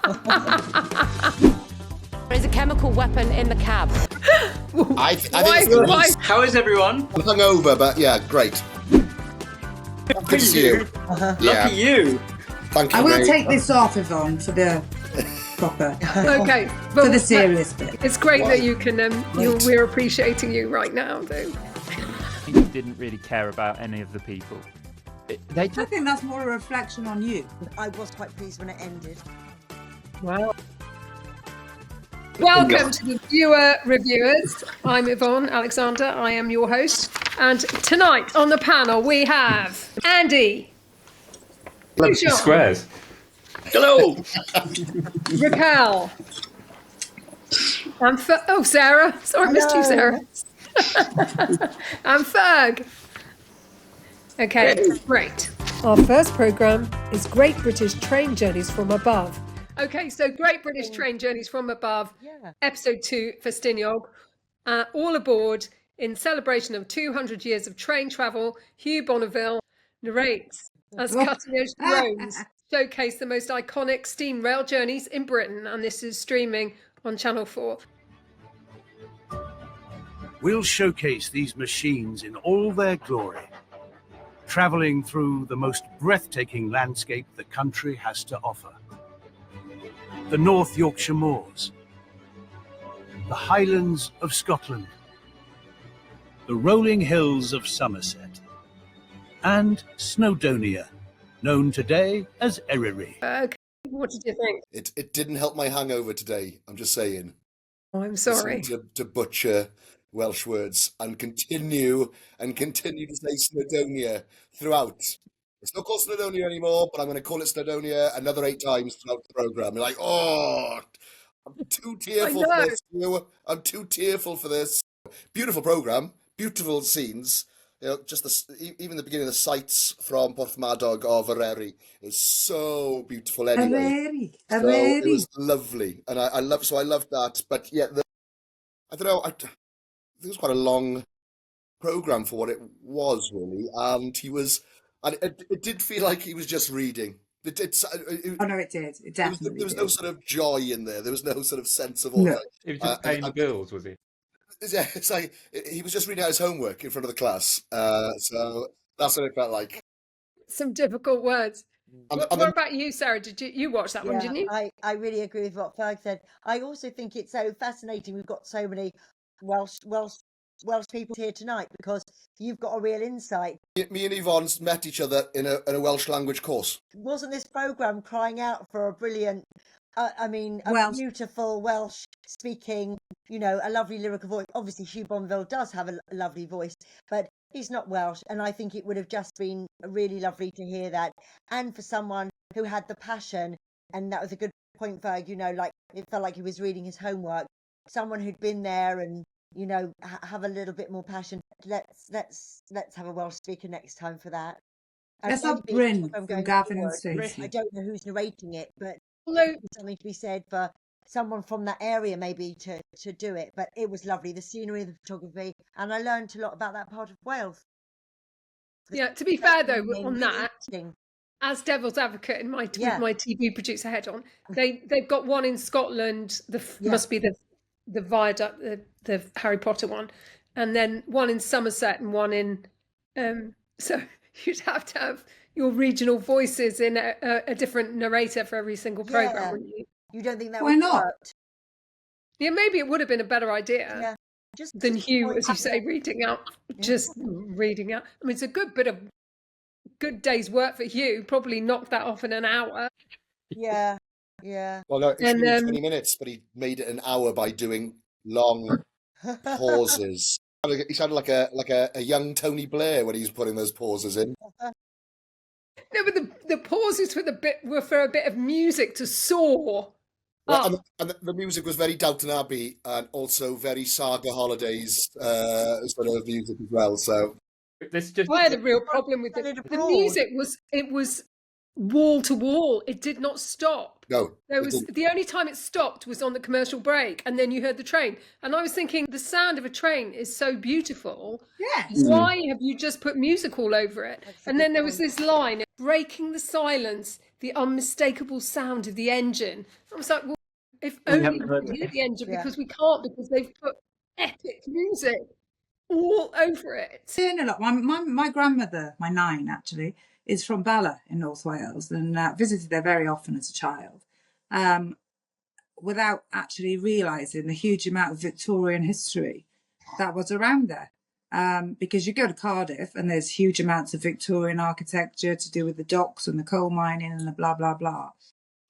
There is a chemical weapon in the cab. I think it's How is everyone? I'm hungover, but yeah, great. Good to see you. Lucky you. Thank you, I will mate. take this off, Yvonne, for the proper, Okay, for the serious bit. It's great that you can. We're appreciating you right now, though. He didn't really care about any of the people. I think that's more a reflection on you. I was quite pleased when it ended. Wow. Welcome to the Viewer Reviewers. I'm Yvonne Alexander. I am your host. And tonight on the panel we have Andy. Pushaun, Squares. Hello. Raquel. And Sarah. Sorry, I missed you, Sarah. And Ferg. Okay, great. Our first programme is Great British Train Journeys from Above. Okay, so Great British Train Journeys from Above, Episode 2, Ffestiniog. All aboard in celebration of 200 years of train travel. HUGH BONNEVILLE narrates as cutting-edge drones showcase the most iconic steam rail journeys in Britain, and this is streaming on Channel 4. We'll showcase these machines in all their glory, travelling through the most breathtaking landscape the country has to offer. The North Yorkshire Moors, the Highlands of Scotland, the rolling hills of Somerset, and Snowdonia, known today as Eryri. Okay, what did you think? It didn't help my hangover today. I'm just saying. Oh, I'm sorry. To butcher Welsh words and continue to say Snowdonia throughout. It's not called Snowdonia anymore, but I'm going to call it Snowdonia another 8 times throughout the programme. You're like, oh, I'm too tearful for this. I'm too tearful for this. Beautiful programme, beautiful scenes. You know, just even the beginning of the sights from Porthmadog of Eryri is so beautiful anyway. So it was lovely, and I loved that. But yeah, I don't know. I think it was quite a long program for what it was, really, and it did feel like he was just reading. Oh no, it did. It definitely there was no sort of joy in there. There was no sort of sense of He was just paying the bills, was he? Yeah, it's like he was just reading out his homework in front of the class. So that's what it felt like. Some difficult words. What about you, Sarah? Did you watch that one, didn't you? I really agree with what Ferg said. I also think it's so fascinating we've got so many Welsh people here tonight, because you've got a real insight. Me and Yvonne met each other in a Welsh language course. Wasn't this programme crying out for a brilliant, beautiful Welsh speaking, a lovely lyrical voice? Obviously, HUGH BONNEVILLE does have a lovely voice, but he's not Welsh, and I think it would have just been really lovely to hear that. And for someone who had the passion, and that was a good point, Ferg, like it felt like he was reading his homework. Someone who'd been there and have a little bit more passion. Let's have a Welsh speaker next time for that. Let's have Bryn from Gavin and Stacey. I don't know who's narrating it, but there's something to be said for someone from that area maybe to do it. But it was lovely, the scenery, the photography, and I learned a lot about that part of Wales. Yeah, to be fair though, on that, as devil's advocate with my TV producer head on, they've got one in Scotland. Must be the viaduct, the Harry Potter one, and then one in Somerset and one in. So you'd have to have your regional voices in a different narrator for every single program, wouldn't you? You don't think that Why would not? work? Yeah, maybe it would have been a better idea than HUGH, as you say, reading out. I mean, it's a good day's work for HUGH. Probably knocked that off in an hour. Yeah. Well, no, it should be 20 minutes, but he made it an hour by doing long pauses. He sounded like a young Tony Blair when he was putting those pauses in. No, but the pauses were for a bit of music to soar. Well, and the music was very Downton Abbey and also very Saga Holidays sort of music as well. So I had a real problem with the music. It was wall to wall. It did not stop. No, the only time it stopped was on the commercial break, and then you heard the train. And I was thinking, the sound of a train is so beautiful. Yes. Why have you just put music all over it? And then there was this line, breaking the silence, the unmistakable sound of the engine. I'm was like, well, if We only haven't we heard could hear it. the engine, Yeah. because we can't, because they've put epic music all over it. Yeah, no, look, my grandmother, my nine actually, is from Bala in North Wales, and visited there very often as a child, without actually realising the huge amount of Victorian history that was around there. Because you go to Cardiff and there's huge amounts of Victorian architecture to do with the docks and the coal mining and the blah, blah, blah.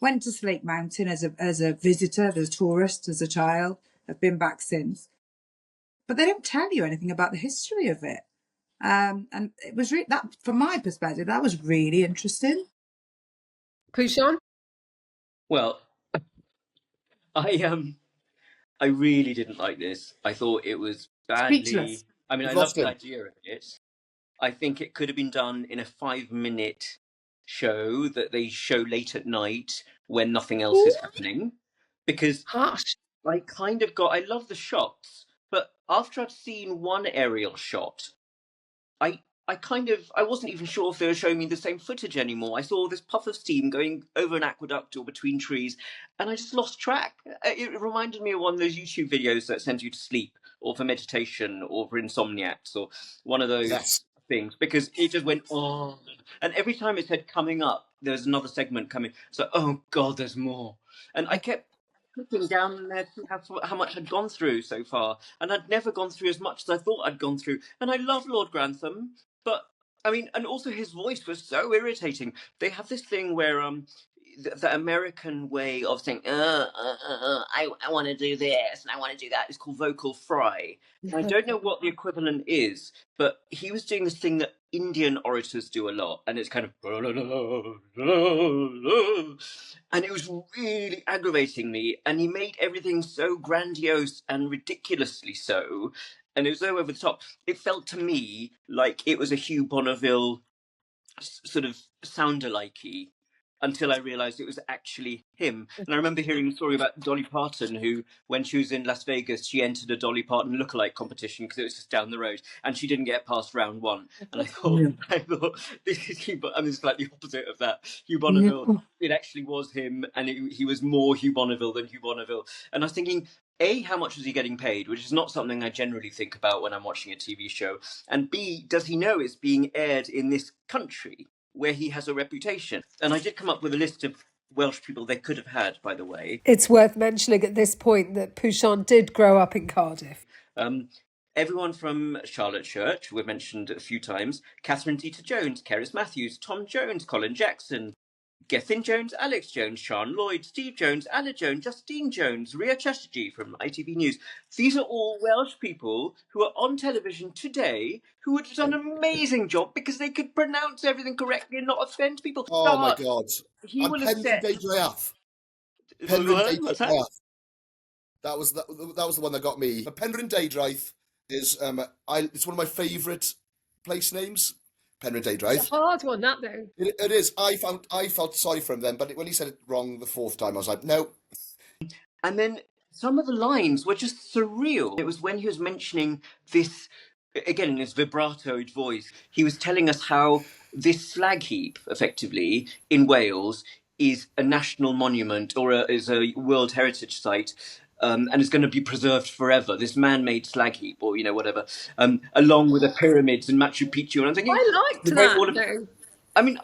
Went to Slate Mountain as a visitor, as a tourist, as a child. I've been back since. But they don't tell you anything about the history of it. And it was that, from my perspective, that was really interesting. Pushaun? Well, I really didn't like this. I thought it was badly. Speechless. I mean, I You've love lost the him. idea of it. I think it could have been done in a 5-minute show that they show late at night when nothing else is happening. Because Harsh. I love the shots, but after I've seen one aerial shot, I wasn't even sure if they were showing me the same footage anymore. I saw this puff of steam going over an aqueduct or between trees, and I just lost track. It reminded me of one of those YouTube videos that send you to sleep, or for meditation, or for insomniacs, or one of those things, because it just went, oh. And every time it said coming up, there was another segment coming. So, oh God, there's more. And I kept looking down there to how much I'd gone through so far, and I'd never gone through as much as I thought I'd gone through. And I love Lord Grantham, but I mean, and also his voice was so irritating. They have this thing where the American way of saying I want to do this and I want to do that is called vocal fry. I don't know what the equivalent is, but he was doing this thing that Indian orators do a lot, and it's kind of, and it was really aggravating me, and he made everything so grandiose and ridiculously so, and it was so over the top. It felt to me like it was a Hugh Bonneville sort of sounder-likey, until I realised it was actually him. And I remember hearing a story about Dolly Parton, who, when she was in Las Vegas, she entered a Dolly Parton lookalike competition because it was just down the road, and she didn't get past round 1. And I thought, this is Hugh. I mean, it's like the opposite of that. Hugh Bonneville. It actually was him, and he was more Hugh Bonneville than Hugh Bonneville. And I was thinking, A, how much was he getting paid, which is not something I generally think about when I'm watching a TV show. And B, does he know it's being aired in this country where he has a reputation? And I did come up with a list of Welsh people they could have had, by the way. It's worth mentioning at this point that Pushaun did grow up in Cardiff. Everyone from Charlotte Church, we've mentioned a few times, Catherine Zeta-Jones, Cerys Matthews, Tom Jones, Colin Jackson, Gethin Jones, Alex Jones, Sian Lloyd, Steve Jones, Anna Jones, Justine Jones, Ria Chesterjee from ITV News. These are all Welsh people who are on television today who would have done an amazing job because they could pronounce everything correctly and not offend people. Oh my God. He will have said... Penrhyn Deidraeth. That was the one that got me. Penrhyn Deidraeth is it's one of my favourite place names. Penrhyn Deidraeth. It's a hard one, that though. It is. I felt sorry for him then, but when he said it wrong the 4th time, I was like, no. And then some of the lines were just surreal. It was when he was mentioning this, again, in his vibratoed voice, he was telling us how this slag heap, effectively, in Wales, is a national monument or is a World Heritage Site. And is going to be preserved forever. This man-made slag heap, or whatever, along with the pyramids and Machu Picchu. And I'm thinking, I liked that, though. I mean,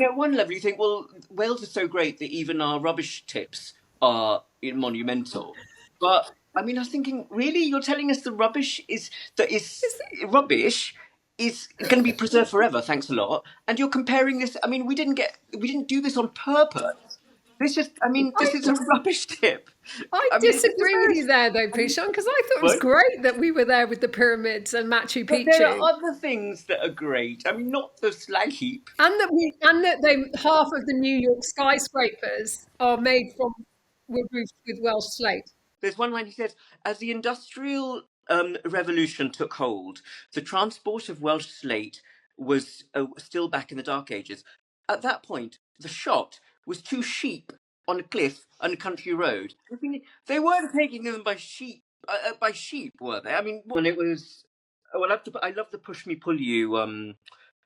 at one level, you think, well, Wales is so great that even our rubbish tips are monumental. But I mean, I was thinking, really, you're telling us the rubbish is rubbish is going to be preserved forever? Thanks a lot. And you're comparing this. I mean, we didn't do this on purpose. This is a rubbish tip. I disagree with you there, though, Pushaun, because I thought it was great that we were there with the pyramids and Machu Picchu. But there are other things that are great. I mean, not the slag heap. And that half of the New York skyscrapers are made were roofed with Welsh slate. There's one line he says, as the Industrial Revolution took hold, the transport of Welsh slate was still back in the Dark Ages. At that point, the shot was 2 sheep on a cliff on a country road. I mean, they weren't taking them by sheep, were they? I mean, when it was... Oh, I love the push me pull you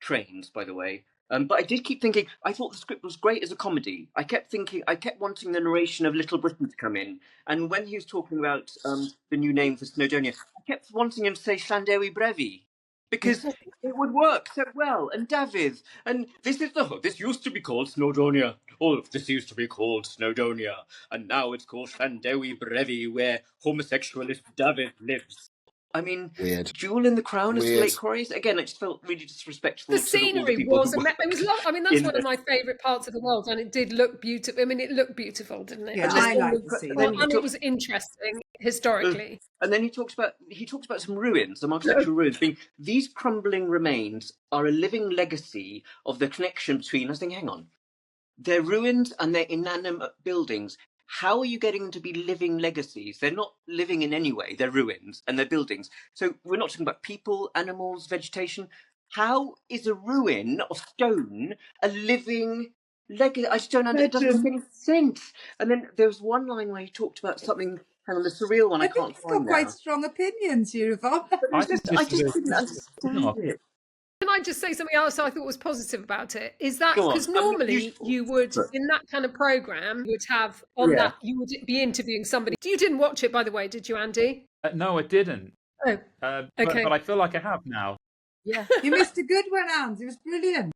trains, by the way. But I did keep thinking, I thought the script was great as a comedy. I kept wanting the narration of Little Britain to come in. And when he was talking about the new name for Snowdonia, I kept wanting him to say Llandewi Brefi. Because it would work so well. And Dafydd, and this used to be called Snowdonia. Oh, this used to be called Snowdonia. And now it's called Llandewi Brefi, where homosexualist Dafydd lives. I mean, Weird. Jewel in the Crown as the Weird. late Corys. Again, it just felt really disrespectful The to all the scenery people was, who it was lovely. I mean, that's in one of the- my favourite parts of the world, and it did look beautiful. I mean, it looked beautiful, didn't it? Yeah, Just I all like the- the scene. and it was interesting historically. And then he talks about some ruins, some architectural ruins, being these crumbling remains are a living legacy of the connection between. I was thinking, hang on, they're ruins and they're inanimate buildings. How are you getting them to be living legacies? They're not living in any way. They're ruins and they're buildings. So we're not talking about people, animals, vegetation. How is a ruin of stone a living legacy? I just don't understand. It doesn't make any sense. And then there was one line where he talked about something. Hang on, the surreal one I I think can't he's got find quite now. strong opinions, Yvonne. But I think I this is just a- didn't understand it. Can I just say something else I thought was positive about it? Is that Go on. because I mean, normally useful. you would, Right. in that kind of programme, you would have on that, you would be interviewing somebody. You didn't watch it, by the way, did you, Andy? No, I didn't. Oh, okay. But I feel like I have now. Yeah. You missed a good one, Anne. It was brilliant.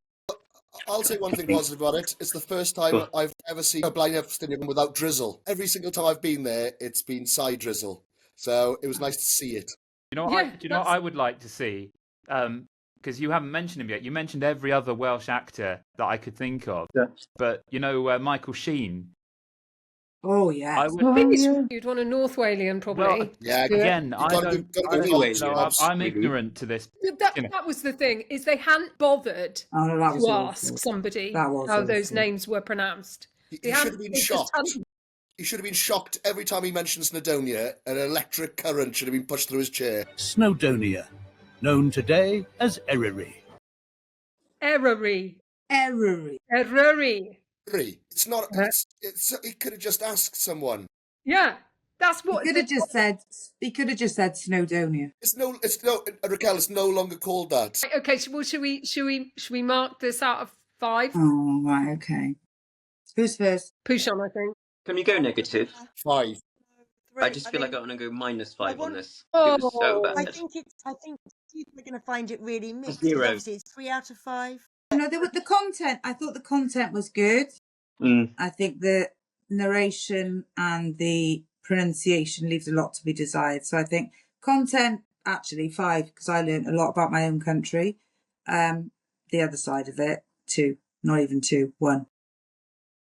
I'll say one thing positive about it. It's the first time I've ever seen a blind Ffestiniog without drizzle. Every single time I've been there, it's been side drizzle. So it was nice to see it. You know what? Do you know what I would like to see? Because you haven't mentioned him yet. You mentioned every other Welsh actor that I could think of. Yeah. But you know, Michael Sheen. Oh, yeah. I would. You'd want a North Walian, probably. Well, Yeah, again, I don't. I'm really. ignorant to this. That was the thing, is they hadn't bothered Oh, no, that was to awful. ask somebody That was how those awful. names were pronounced. He They should hadn't- have been they just shocked. hadn't- He should have been shocked every time he mentioned Snowdonia. An electric current should have been pushed through his chair. Snowdonia, known today as Eryri. Eryri. Eryri. Eryri. It's not. He could have just asked someone. Yeah, that's what. He could have just said Snowdonia. It's no, Raquel. It's no longer called that. Okay, well, should we mark this out of 5? Oh, right, okay. Who's first? Pushaun, I think. Can we go negative? 5. I just feel like I want to go -5 on this. Oh. It was so bad. I think people are going to find it really mixed. 0. Obviously, it's 3 out of 5. No, the content. I thought the content was good. I think the narration and the pronunciation leaves a lot to be desired. So I think content, actually 5, because I learned a lot about my own country. The other side of it, 2, not even 2, 1.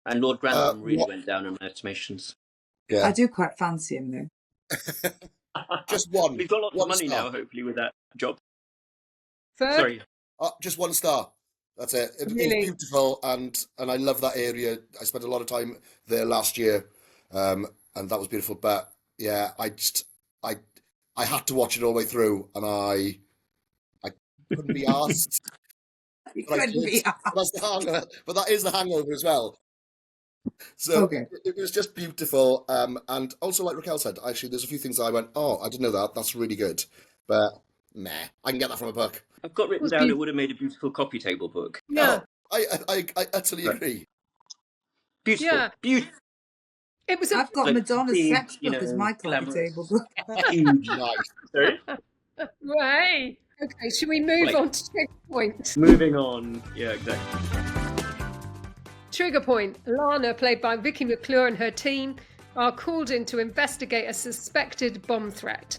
And Lord Grantham really went down in my estimations. Yeah. I do quite fancy him though. Just 1. We've got lots of money star. now, hopefully, with that job. Third? Sorry. Just 1 star. That's it. It Really? was beautiful, and I love that area. I spent a lot of time there last year, and that was beautiful. But yeah, I had to watch it all the way through, and I couldn't be asked. You couldn't be asked. That's the hangover, but that is the hangover as well. So Okay. it was just beautiful, and also like Raquel said, actually, there's a few things I went, oh, I didn't know that. That's really good, but nah, I can get that from a book. I've got written down it would have made a beautiful coffee table book. Yeah. I utterly Right. agree. Beautiful. Yeah. Beautiful. It was a I've got Like Madonna's big, sex you book as know, my coffee glamorous. table book. Huge. Nice. Sorry? way. Okay, should we move Like- on to trigger point? Moving on. Yeah, exactly. Trigger point. Lana, played by Vicky McClure, and her team are called in to investigate a suspected bomb threat.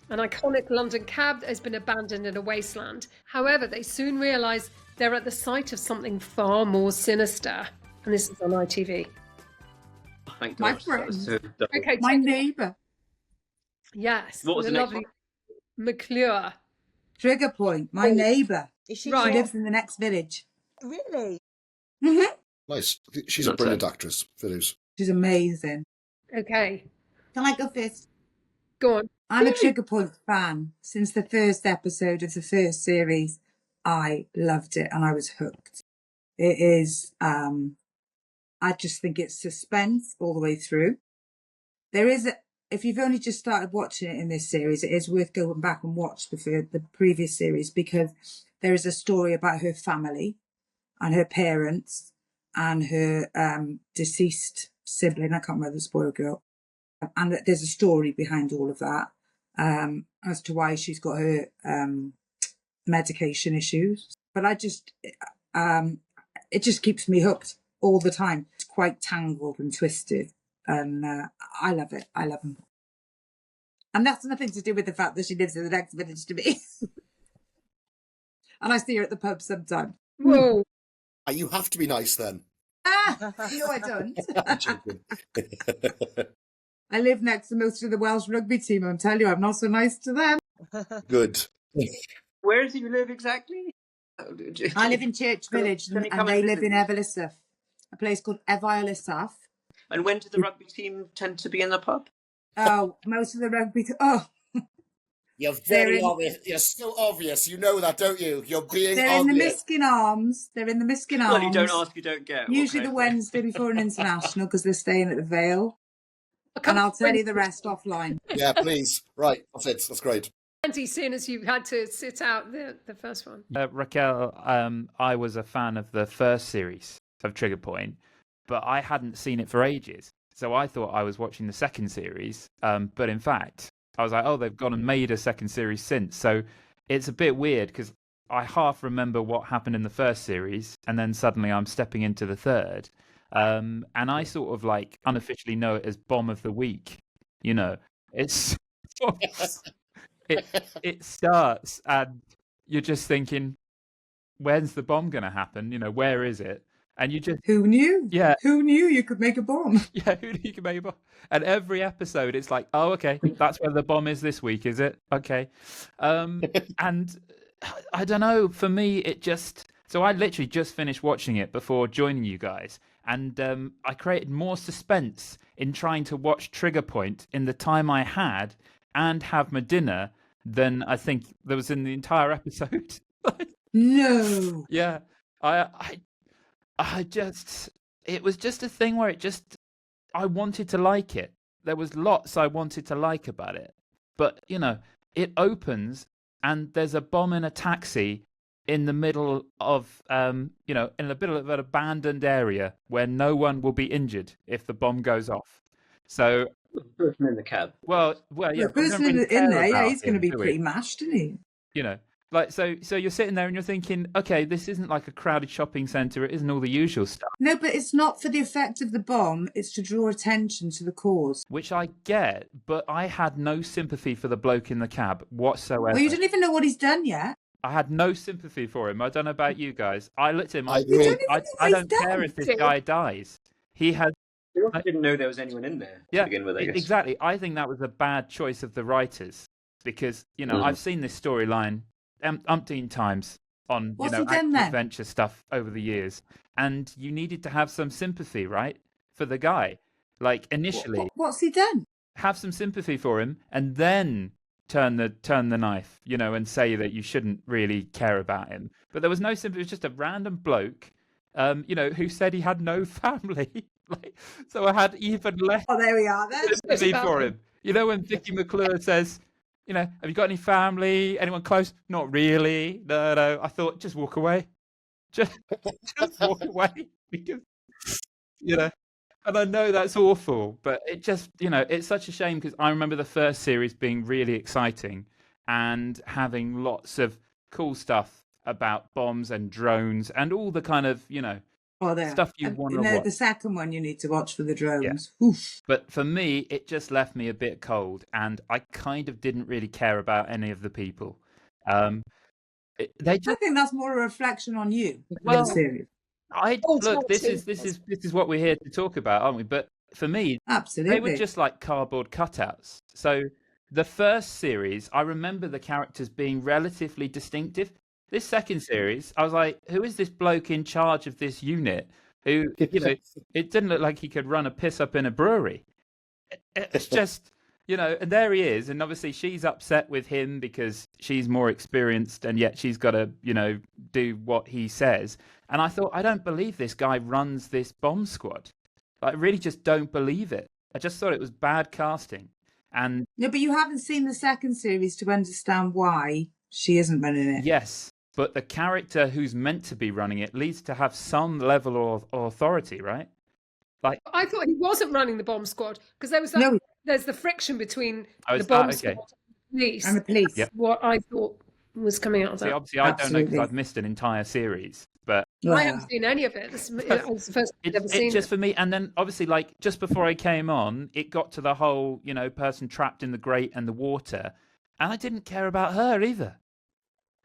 An iconic London cab has been abandoned in a wasteland. However, they soon realise they're at the site of something far more sinister. And this is on ITV. Thank My gosh, that was friend. so dull. Okay, My neighbour. yes. What was the the next lovely McClure. Trigger point. My neighbour. Is she Right. She lives in the next village. Really? Mm-hmm. Nice. She's a Not brilliant bad. actress. Phillips. She's amazing. Okay, Can I go first? go on. I'm a Trigger Point fan. Since the first episode of the first series, I loved it and I was hooked. It is, I just think it's suspense all the way through. There is, if you've only just started watching it in this series, it is worth going back and watch the previous series, because there is a story about her family, and her parents and her deceased sibling. I can't remember the spoiled girl. And that there's a story behind all of that as to why she's got her medication issues. But it just keeps me hooked all the time. It's quite tangled and twisted, and I love it. I love them. And that's nothing to do with the fact that she lives in the next village to me. And I see her at the pub sometimes. Whoa. You have to be nice then. No, I don't. I live next to most of the Welsh rugby team. I'll tell you, I'm not so nice to them. Good. Where do you live exactly? I live in Church Village, and they live in Evelyssath, a place called Evelyssath. And when do the rugby team tend to be in the pub? Oh, most of the rugby. You're very obvious. You're so obvious. You know that, don't you? You're being they're obvious. in the Miskin Arms. They're in the Miskin Arms. Well, you don't ask, you don't get. Usually the Wednesday before an international because they're staying at the Vale. And I'll tell you the rest offline. Yeah, please. Right, that's it. That's great. Andy, seeing as you had to sit out the first one. Raquel, I was a fan of the first series of Trigger Point, but I hadn't seen it for ages. So I thought I was watching the second series, but in fact, I was like, oh, they've gone and made a second series since. So it's a bit weird because I half remember what happened in the first series, and then suddenly I'm stepping into the third. And I sort of like unofficially know it as Bomb of the Week. You know, it's it starts and you're just thinking, when's the bomb going to happen? You know, where is it? And you just... Who knew? Yeah. Who knew you could make a bomb? Yeah, who knew you could make a bomb? And every episode, it's like, oh, okay, that's where the bomb is this week, is it? Okay. And I don't know, for me, it just... So I literally just finished watching it before joining you guys. And I created more suspense in trying to watch Trigger Point in the time I had and have my dinner than I think there was in the entire episode. No. Yeah. I just, it was just a thing where I wanted to like it. There was lots I wanted to like about it. But, you know, it opens and there's a bomb in a taxi in the middle of, you know, in the middle of an abandoned area where no one will be injured if the bomb goes off. So, The person in the cab. well, yeah. The person in there, yeah, he's going to be pretty mashed, isn't he? You know, like, so you're sitting there and you're thinking, okay, this isn't like a crowded shopping centre. It isn't all the usual stuff. No, but it's not for the effect of the bomb. It's to draw attention to the cause. Which I get, but I had no sympathy for the bloke in the cab whatsoever. Well, you don't even know what he's done yet. I had no sympathy for him. I don't know about you guys. I looked at him. I don't care if this guy dies. He had... I didn't know there was anyone in there to begin with, I guess. Exactly. I think that was a bad choice of the writers because, you know, I've seen this storyline umpteen times on, What's you know, he done then? adventure stuff over the years. And you needed to have some sympathy, right, for the guy. Like, initially... What's he done? Have some sympathy for him and then turn the knife, you know, and say that you shouldn't really care about him. But there was no sympathy. It was just a random bloke, you know, who said he had no family. Like, so I had even less there we are then. sympathy for him. You know, when Vicky McClure says, you know, have you got any family? Anyone close? Not really. No. I thought, just walk away. Just walk away. Because, you know, and I know that's awful, but it just, you know, it's such a shame because I remember the first series being really exciting and having lots of cool stuff about bombs and drones and all the kind of, you know, stuff you want to watch. The second one you need to watch for the drones. Yeah. But for me, it just left me a bit cold and I kind of didn't really care about any of the people. I think that's more a reflection on you than Well, the series. Look, this is what we're here to talk about, aren't we? But for me, Absolutely. they were just like cardboard cutouts. So the first series, I remember the characters being relatively distinctive. This second series, I was like, who is this bloke in charge of this unit? Who, you know, it didn't look like he could run a piss up in a brewery. It's just, you know, and there he is. And obviously she's upset with him because she's more experienced and yet she's got to, you know, do what he says. And I thought, I don't believe this guy runs this bomb squad. I really just don't believe it. I just thought it was bad casting. And No, but you haven't seen the second series to understand why she isn't running it. yes. but the character who's meant to be running it needs to have some level of authority, right? Like, I thought he wasn't running the bomb squad because there was that, No, there's the friction between oh, the is bomb that okay? squad and the police. and the police. Yep. What I thought was coming out of See, that. obviously, I don't know because Absolutely. I've missed an entire series, but I haven't seen any of it. It's the first time I've ever it seen just it. for me. And then obviously, like just before I came on, it got to the whole, person trapped in the grate and the water, and I didn't care about her either.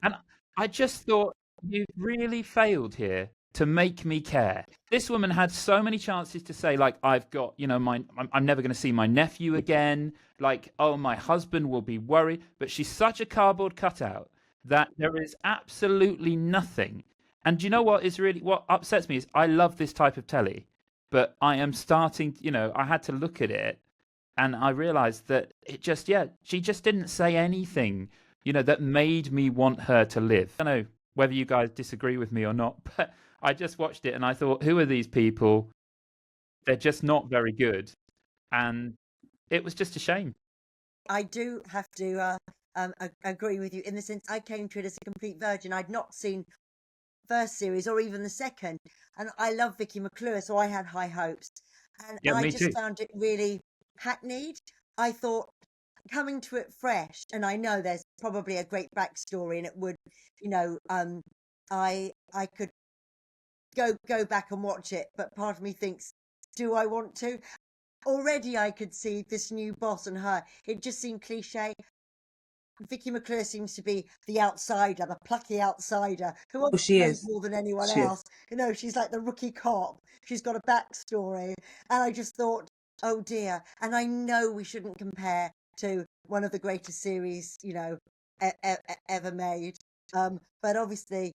And I just thought you really failed here to make me care. This woman had so many chances to say, like, I've got, I'm never going to see my nephew again. Like, oh, my husband will be worried. But she's such a cardboard cutout that there is absolutely nothing. And do you know what upsets me is I love this type of telly, but I am starting, I had to look at it and I realized that she just didn't say anything, that made me want her to live. I don't know whether you guys disagree with me or not, but I just watched it and I thought, who are these people? They're just not very good. And it was just a shame. I do have to agree with you in the sense I came to it as a complete virgin. I'd not seen first series or even the second, and I love Vicky McClure, so I had high hopes, and Yeah, I me just too. found it really hackneyed. I thought coming to it fresh, and I know there's probably a great backstory, and it would, I could go back and watch it, but part of me thinks, do I want to? Already I could see this new boss and her. It just seemed cliche. Vicky McClure seems to be the outsider, the plucky outsider, who she knows is. more than anyone She is. else. She's like the rookie cop. She's got a backstory. And I just thought, oh dear. And I know we shouldn't compare to one of the greatest series, ever made. But obviously,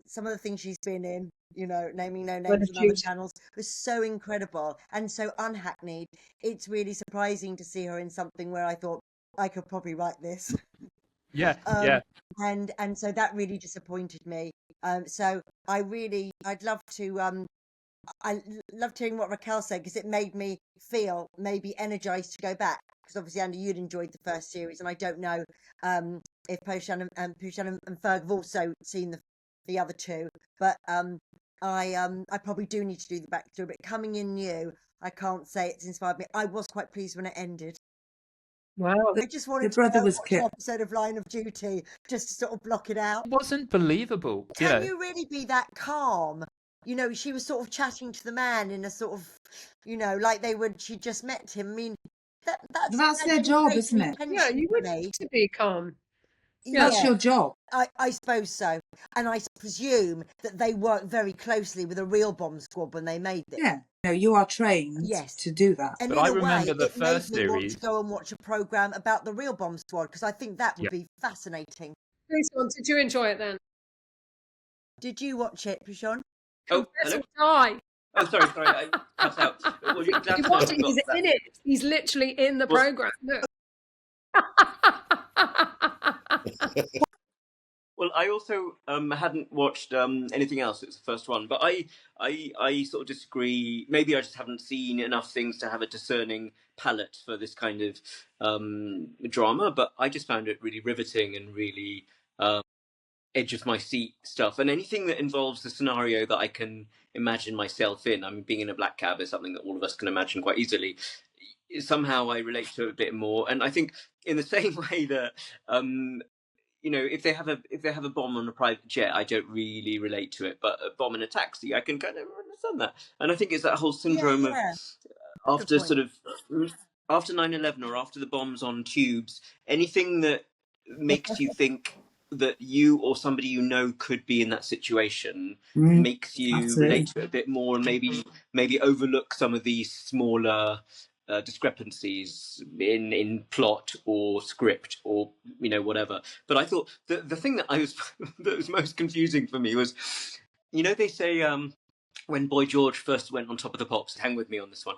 some of the things she's been in, naming no names on other channels, was so incredible and so unhackneyed. It's really surprising to see her in something where I thought, I could probably write this. Yeah, And so that really disappointed me. So I'd love to, I loved hearing what Raquel said because it made me feel maybe energized to go back. Because obviously, Andy, you'd enjoyed the first series, and I don't know if Pushaun and Ferg have also seen the other two. But I probably do need to do the backstory. But coming in new, I can't say it's inspired me. I was quite pleased when it ended. Wow. I just wanted Your to brother go was watch an kept. episode of Line of Duty just to sort of block it out. it wasn't believable. Can you really be that calm? She was sort of chatting to the man in a sort of, like she'd just met him. I mean, That's their job, isn't it? Yeah, you would need to be calm. That's your job. I suppose so. And I presume that they worked very closely with a real bomb squad when they made this. Yeah. No, you are trained Yes. to do that. And But in I a way, remember the it made first me want series. to go and watch a programme about the real bomb squad because I think that would be fascinating. Did you enjoy it then? Did you watch it, Pushaun? Oh, Confess hello. or die. Oh, sorry, I cut out. Well, you're glad You to know watch I've it, got he's that. in it. He's literally in the Well- programme. Look. Well, I also hadn't watched anything else. It's the first one, but I sort of disagree. Maybe I just haven't seen enough things to have a discerning palette for this kind of drama. But I just found it really riveting and really edge of my seat stuff. And anything that involves the scenario that I can imagine myself in. I mean, being in a black cab is something that all of us can imagine quite easily. Somehow I relate to it a bit more, and I think in the same way that. If they have a bomb on a private jet, I don't really relate to it. But a bomb in a taxi, I can kind of understand that. And I think it's that whole syndrome of after sort of after 9/11 or after the bombs on tubes, anything that makes you think that you or somebody you know could be in that situation makes you relate to it a bit more and maybe overlook some of these smaller discrepancies in plot or script or whatever. But I thought the thing that that was most confusing for me was, they say when Boy George first went on Top of the Pops, hang with me on this one,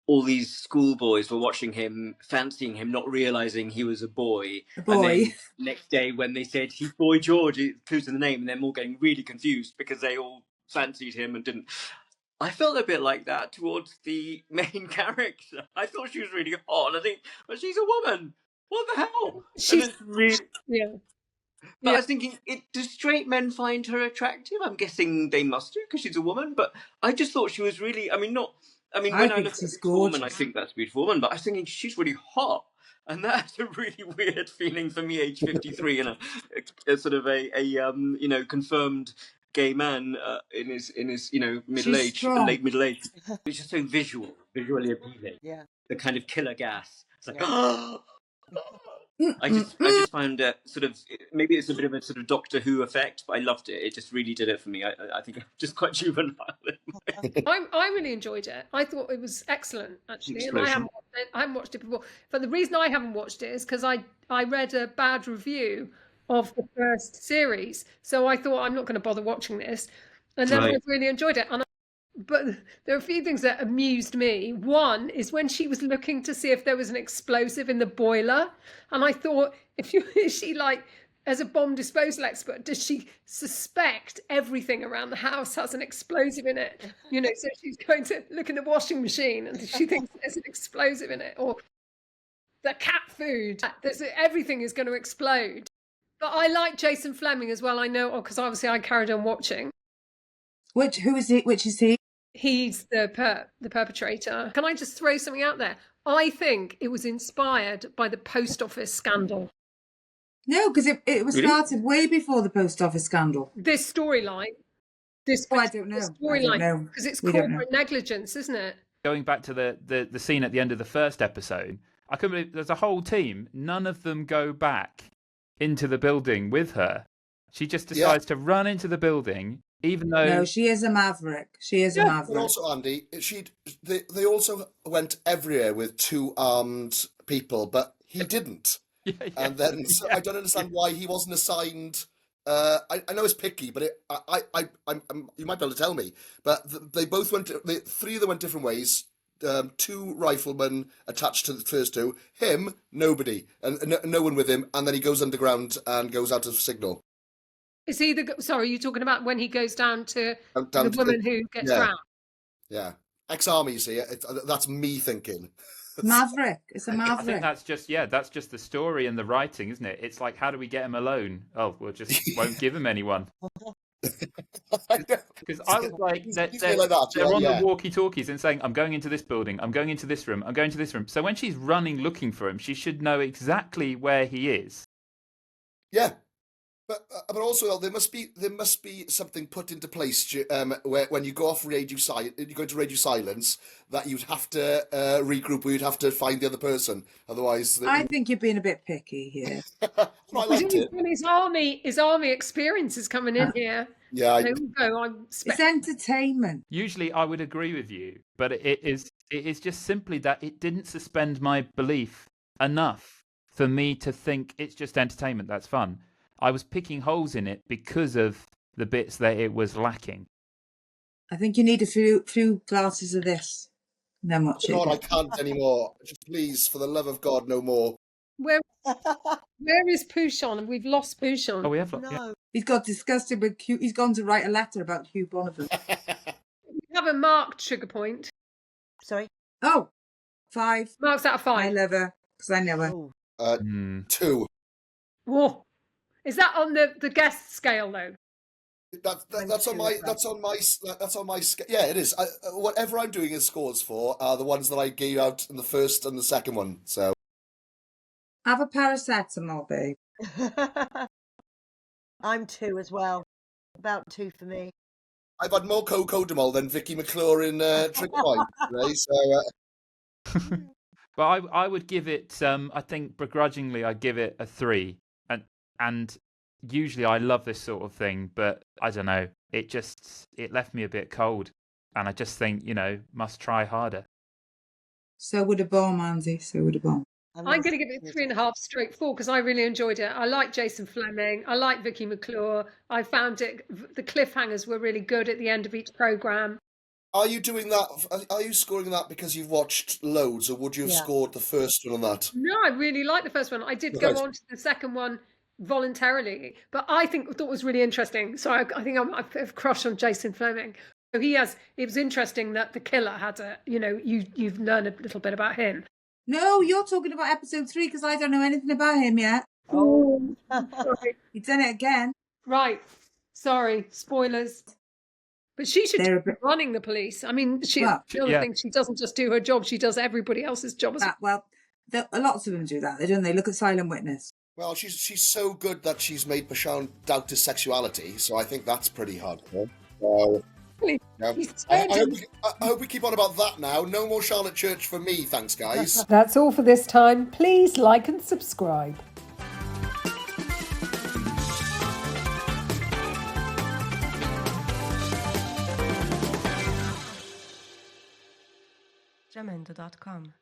all these schoolboys were watching him, fancying him, not realising he was a boy. And then next day when they said he's Boy George, it includes in the name, and they're all getting really confused because they all fancied him and didn't. I felt a bit like that towards the main character. I thought she was really hot, and I think, well, she's a woman. What the hell? She's really, yeah. But Yeah. I was thinking, do straight men find her attractive? I'm guessing they must do because she's a woman. But I just thought she was really. I mean, when I think look at she's this woman, I gorgeous. think that's a beautiful woman. But I was thinking she's really hot, and that's a really weird feeling for me, age 53, and a sort of a confirmed gay man in his middle She's age, strong. late middle age. It's just so visually appealing. Yeah. The kind of killer gas. It's like, Yeah. I just found sort of, maybe it's a bit of a sort of Doctor Who effect, but I loved it. It just really did it for me. I think I'm just quite juvenile. I really enjoyed it. I thought it was excellent, actually. And I Explosion. haven't watched it before. But the reason I haven't watched it is because I read a bad review of the first series. So I thought, I'm not going to bother watching this. And then I Right. really enjoyed it. But there are a few things that amused me. One is when she was looking to see if there was an explosive in the boiler. And I thought, is she like, as a bomb disposal expert, does she suspect everything around the house has an explosive in it? So she's going to look in the washing machine and she thinks there's an explosive in it. Or the cat food, everything is going to explode. But I like Jason Fleming as well. I know, because obviously I carried on watching. Who is it? Which is he? He's the perpetrator. Can I just throw something out there? I think it was inspired by the post office scandal. No, because it was Really? started way before the post office scandal. This storyline. I don't know. Storyline, because it's corporate negligence, isn't it? Going back to the scene at the end of the first episode, I couldn't believe there's a whole team. None of them go back into the building with her. She just decides to run into the building. Even though No, she is a maverick. She is a maverick. But also, Andy, they also went everywhere with 2 armed people, but he didn't. And then I don't understand why he wasn't assigned. I know it's picky, but you might be able to tell me. But they both went. 3 of them went different ways. 2 riflemen attached to the first 2. Him, nobody, and no one with him. And then he goes underground and goes out of signal. Is he sorry, you're talking about when he goes down to Down the to woman who gets drowned? Yeah, ex-armies here. That's me thinking. Maverick. It's a I maverick. think that's just the story and the writing, isn't it? It's like, how do we get him alone? Oh, we'll just won't give him anyone. Because I was like, they're on the walkie-talkies and saying, I'm going into this building, I'm going into this room, I'm going to this room. So when she's running looking for him, she should know exactly where he is. Yeah. But also there must be something put into place where when you go off radio silence, you go into radio silence, that you'd have to regroup, or you'd have to find the other person. Otherwise, I think you're being a bit picky here. I liked it. His army experience is coming in here. Yeah, There we go. It's entertainment. Usually, I would agree with you, but it is just simply that it didn't suspend my belief enough for me to think it's just entertainment. That's fun. I was picking holes in it because of the bits that it was lacking. I think you need a few glasses of this. No much. God, I can't anymore. Just please, for the love of God, no more. Where is Pushaun? We've lost Pushaun. Oh, we have. No. Yeah. He's got disgusted with Hugh. He's gone to write a letter about Hugh Bonneville. We have a marked sugar point. Sorry. Oh, 5. Marks out of 5. I love her because I know her. 2. Whoa. Is that on the guest scale though? That's on my scale. Yeah, it is. Whatever I'm doing is scores for are the ones that I gave out in the first and the second one. So Have a paracetamol, babe. I'm 2 as well. About 2 for me. I've had more cocodamol than Vicky McClure in Trigger Point today. So, But I would give it. I think begrudgingly, I'd give it a 3. And usually I love this sort of thing, but I don't know. It left me a bit cold, and I just think must try harder. So would a bomb, Andy. So would a bomb. I'm going to give it 3.5 straight 4 because I really enjoyed it. I like Jason Fleming. I like Vicky McClure. I found the cliffhangers were really good at the end of each programme. are you doing that? Are you scoring that because you've watched loads, or would you have scored the first one on that? No, I really liked the first one. I did go on to the second one voluntarily, but I thought it was really interesting. So I think I've a crush on Jason Fleming. So it was interesting that the killer had you've learned a little bit about him. No, you're talking about episode 3 because I don't know anything about him yet. Oh, sorry. You've done it again. Right. Sorry. Spoilers. But she should They're a be bit- running the police. I mean, Well, the other thing, she doesn't just do her job, she does everybody else's job as well. Well, lots of them do that. They don't. They look at Silent Witness. Well, she's so good that she's made Pushaun doubt his sexuality, so I think that's pretty hardcore. So, yeah. I hope we keep on about that now. No more Charlotte Church for me, thanks, guys. That's all for this time. Please like and subscribe. Jamendo.com